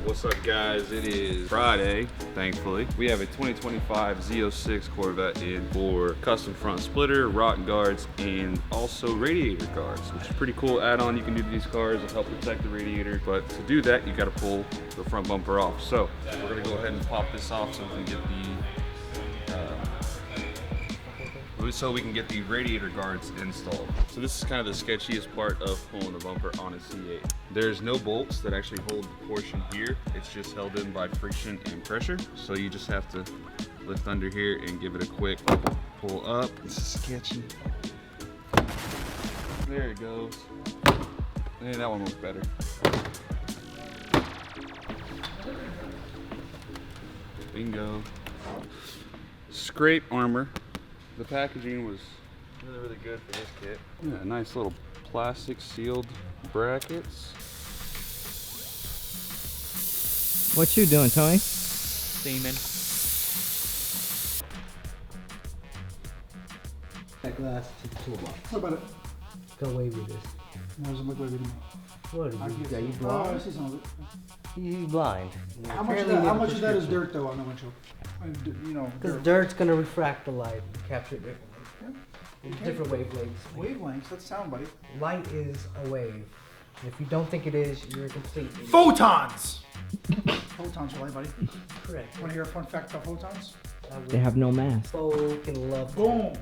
What's up, guys? It is Friday, thankfully. We have a 2025 Z06 Corvette in for custom front splitter, rock guards, and also radiator guards, which is a pretty cool add-on you can do to these cars to help protect the radiator. But to do that, you got to pull the front bumper off. So we're gonna go ahead and pop this off so we can get the radiator guards installed. So this is kind of the sketchiest part of pulling the bumper on a C8. There's no bolts that actually hold the portion here. It's just held in by friction and pressure. So you just have to lift under here and give it a quick pull up. This is sketchy. There it goes. And that one looks better. Bingo. Scrape armor. The packaging was really good for this kit. Yeah, nice little plastic sealed brackets. What you doing, Tony? Steaming. That glass to the toolbox. What about it? Go away with this. What does it look like to me? What are you Oh, blind? I see some of it. You blind. How much of that is dirt though on the windshield? You know, Because dirt's gonna refract the light and capture it different wavelengths. Wavelengths, that's sound, buddy. Light is a wave. If you don't think it is, you're a complete idiot. Photons! Photons are light, buddy. Correct. Want to hear a fun fact about photons? They have no mass. Fucking love. Boom!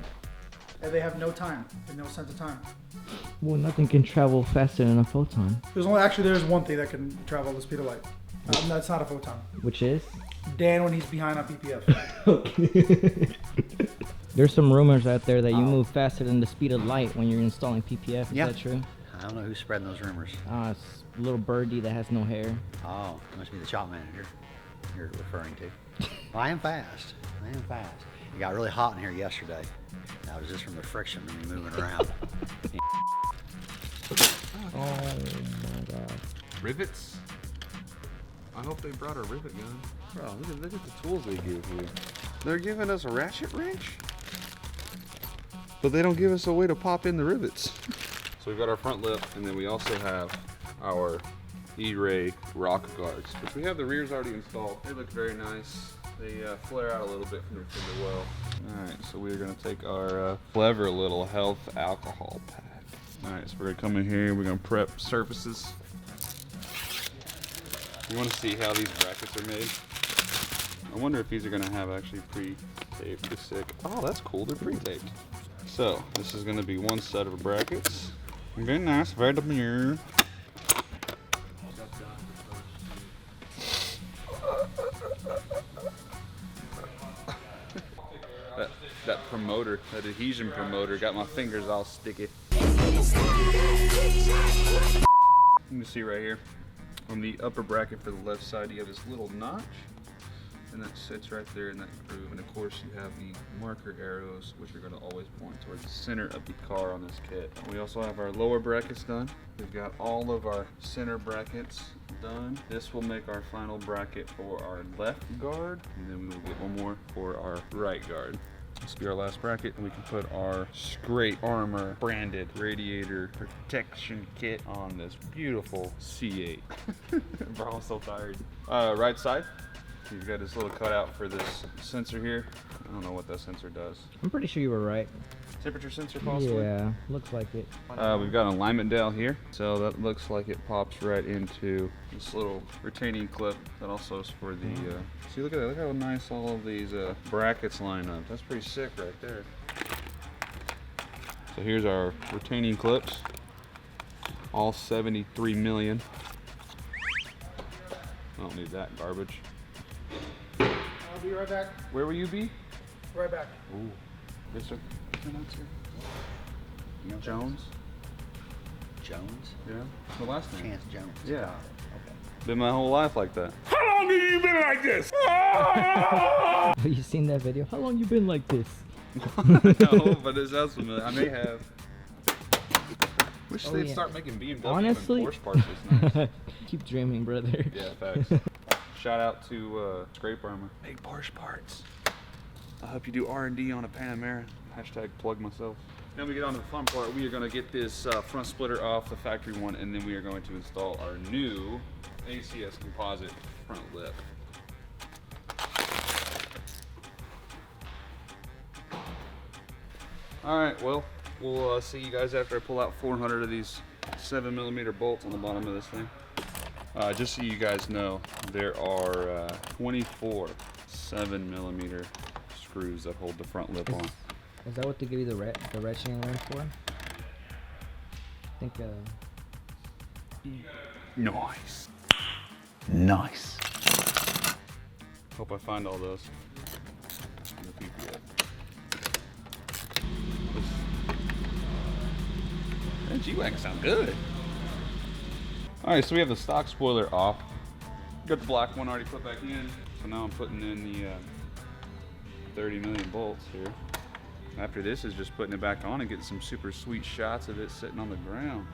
And they have no time, and no sense of time. Well, nothing can travel faster than a photon. There's one thing that can travel the speed of light. That's not a photon. Which is? Dan when he's behind on PPF. There's some rumors out there that you move faster than the speed of light when you're installing PPF. Is that true? I don't know who's spreading those rumors. It's a little birdie that has no hair. Oh, must be the shop manager you're referring to. Well, I am fast. It got really hot in here yesterday. That was just from the friction of me moving around. Oh my god. Rivets? I hope they brought a rivet gun. Bro, look at the tools they give you. They're giving us a ratchet wrench, but they don't give us a way to pop in the rivets. So we've got our front lip, and then we also have our E-Ray rock guards, which we have the rears already installed. They look very nice. They flare out a little bit from the fender well. Alright, so we're gonna take our clever little health alcohol pack. Alright, so we're gonna come in here, we're gonna prep surfaces. You wanna see how these brackets are made? I wonder if these are gonna have actually pre-taped to stick. Oh, that's cool, they're pre-taped. So, this is gonna be one set of brackets. Very nice, very demure. That promoter, that adhesion promoter, got my fingers all sticky. You can see right here, on the upper bracket for the left side, you have this little notch, and that sits right there in that groove. And of course, you have the marker arrows, which are going to always point towards the center of the car on this kit. We also have our lower brackets done. We've got all of our center brackets done. This will make our final bracket for our left guard, and then we will get one more for our right guard. This will be our last bracket, and we can put our Scrape Armor branded radiator protection kit on this beautiful C8. Bro, I'm so tired. Right side, you've got this little cutout for this sensor here. I don't know what that sensor does. I'm pretty sure you were right. Temperature sensor, possibly? Yeah, looks like it. We've got an alignment dial here, so that looks like it pops right into this little retaining clip that also is for the, see, look at that, look how nice all of these brackets line up. That's pretty sick right there. So here's our retaining clips, all 73 million. I don't need that garbage. I'll be right back. Where will you be? Right back. Ooh, yes sir. Jones? Jones? Yeah, the last name. Chance Jones. Yeah. Okay. Been my whole life like that. How long have you been like this? Have you seen that video? How long you been like this? No, but it sounds familiar. I may have. Wish they'd start making BMW Honestly, and Porsche parts this nice. Keep dreaming, brother. Yeah, facts. Shout out to Scrape Armor. Make Porsche parts. I hope you do R&D on a Panamera. Hashtag plug myself. Now we get on to the fun part. We are going to get this front splitter off the factory one, and then we are going to install our new ACS composite front lip. All right, well, we'll see you guys after I pull out 400 of these 7mm bolts on the bottom of this thing. Just so you guys know, there are 24 7mm screws that hold the front lip on. Is that what they give you the ratcheting wrench for? I think. Nice. Nice. Hope I find all those. In the PPF. That G-Wagon sound good. Alright, so we have the stock spoiler off. Got the black one already put back in. So now I'm putting in the 30 million bolts here. After this is just putting it back on and getting some super sweet shots of it sitting on the ground.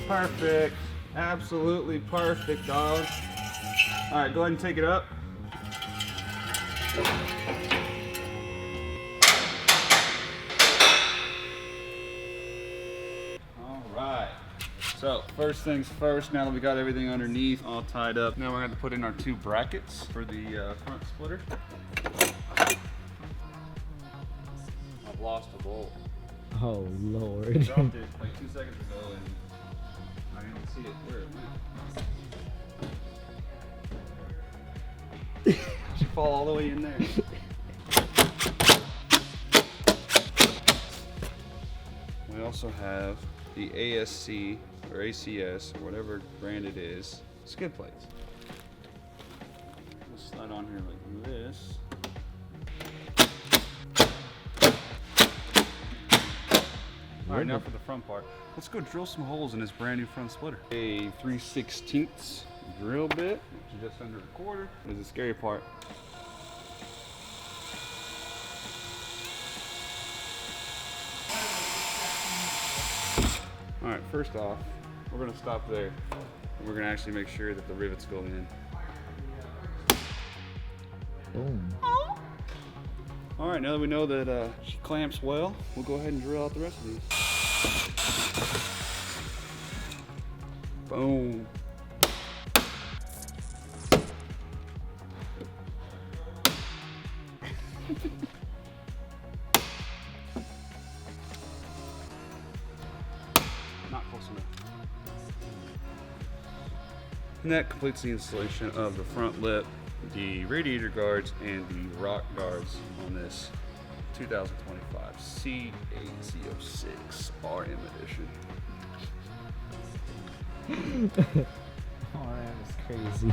Perfect. Absolutely perfect, dog. All right, go ahead and take it up. All right. So first things first, now that we got everything underneath all tied up, now we're going to put in our 2 brackets for the front splitter. I've lost a bolt. Oh Lord. I dropped it like 2 seconds ago and I didn't even see it where it went. Should fall all the way in there. We also have the ASC or ACS or whatever brand it is skid plates. We'll slide on here like this. All right, now for the front part. Let's go drill some holes in this brand new front splitter. A 3/16 drill bit, which is just under a quarter. This is the scary part. All right, first off, we're gonna stop there. And we're gonna actually make sure that the rivets go in. Boom. All right, now that we know that she clamps well, we'll go ahead and drill out the rest of these. Boom. Not close enough. And that completes the installation of the front lip, the radiator guards, and the rock guards on this 2025 C8 C06 RM edition. Oh, that was crazy.